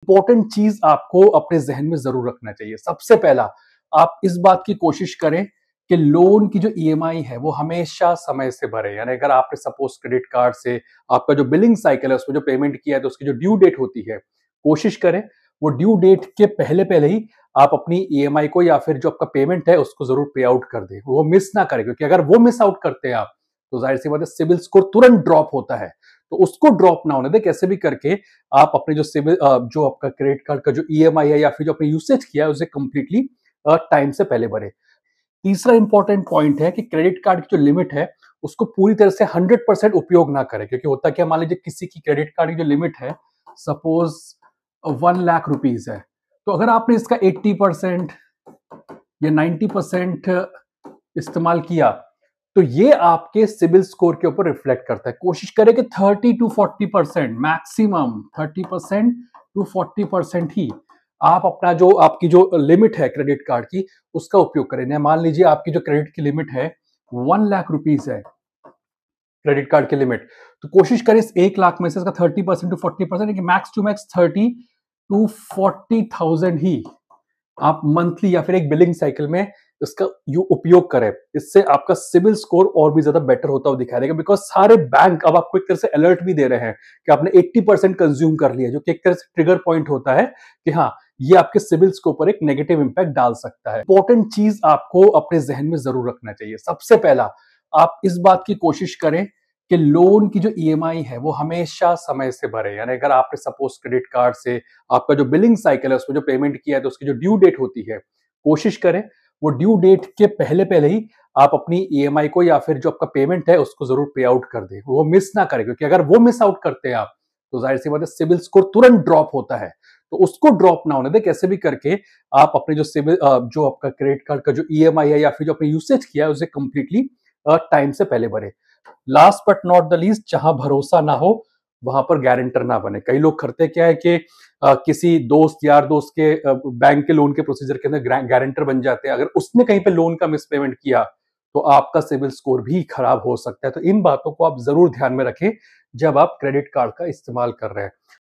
Important चीज आपको अपने जहन में जरूर रखना चाहिए। सबसे पहला, आप इस बात की कोशिश करें कि लोन की जो ईएमआई है वो हमेशा समय से भरे। यानी अगर आपने सपोज क्रेडिट कार्ड से आपका जो बिलिंग साइकिल है उसमें जो पेमेंट किया है तो उसकी जो ड्यू डेट होती है, कोशिश करें वो ड्यू डेट के पहले पहले ही आप अपनी ईएमआई को या फिर जो आपका पेमेंट है उसको जरूर पे आउट कर दें। वो मिस ना करें, क्योंकि अगर वो मिस आउट करते हैं आप तो जाहिर सी बात है सिविल स्कोर तुरंत ड्रॉप होता है। तो उसको ड्रॉप ना होने दें। कैसे भी करके आप अपने जो सिविल जो आपका क्रेडिट कार्ड का जो ईएमआई है या फिर जो आपने यूसेज किया है उसे कंप्लीटली टाइम से पहले भरे। तीसरा इंपॉर्टेंट पॉइंट है कि क्रेडिट कार्ड की जो लिमिट है उसको पूरी तरह से 100% उपयोग ना करें। क्योंकि होता क्या, मान लीजिए किसी की क्रेडिट कार्ड की जो लिमिट है सपोज 1 लाख रुपीज है, तो अगर आपने इसका 80% या 90% इस्तेमाल किया तो ये आपके सिविल स्कोर के ऊपर रिफ्लेक्ट करता है। कोशिश करें कि 30 to 40%, मैक्सिमम 30% to 40% ही आप अपना जो आपकी जो लिमिट है क्रेडिट कार्ड की उसका उपयोग करें। मान लीजिए आपकी जो क्रेडिट की लिमिट है 1 लाख रुपीज है क्रेडिट कार्ड की लिमिट, तो कोशिश करें इस 1 लाख में से इसका 30% to 40%, max to max 30 to 40,000 ही आप मंथली या फिर एक बिलिंग साइकिल में इसका उपयोग करें। इससे आपका सिविल स्कोर और भी ज्यादा बेटर होता हुआ दिखाई देगा। बिकॉज सारे बैंक अब आपको एक तरह से अलर्ट भी दे रहे हैं कि आपने 80% कंज्यूम कर लिया, जो कि एक तरह से ट्रिगर पॉइंट होता है कि हाँ, ये आपके सिविल स्कोर पर एक नेगेटिव इंपैक्ट डाल सकता है। इंपॉर्टेंट चीज आपको अपने जहन में जरूर रखना चाहिए। सबसे पहला, आप इस बात की कोशिश करें कि लोन की जो ईएमआई है वो हमेशा समय से भरे। यानी अगर आपने सपोज क्रेडिट कार्ड से आपका जो बिलिंग साइकिल है उसमें जो पेमेंट किया है तो उसकी जो ड्यू डेट होती है, कोशिश करें वो ड्यू डेट के पहले पहले ही आप अपनी ईएमआई को या फिर जो आपका पेमेंट है उसको जरूर पे आउट कर दें। वो मिस ना करें, क्योंकि अगर वो मिस आउट करते हैं आप तो जाहिर सी बात है सिविल स्कोर तुरंत ड्रॉप होता है। तो उसको ड्रॉप ना होने दें। कैसे भी करके आप अपने जो सिविल जो आपका क्रेडिट कार्ड का जो ईएमआई है या फिर जो आपने यूसेज किया है उसे कंप्लीटली टाइम से पहले भरे। Last but not the least, जहां भरोसा ना हो वहां पर गारंटर ना बने। कई लोग करते क्या है कि किसी दोस्त यार दोस्त के बैंक के लोन के प्रोसीजर के अंदर गारंटर बन जाते हैं। अगर उसने कहीं पे लोन का मिस पेमेंट किया तो आपका सिविल स्कोर भी खराब हो सकता है। तो इन बातों को आप जरूर ध्यान में रखें जब आप क्रेडिट कार्ड का इस्तेमाल कर रहे हैं।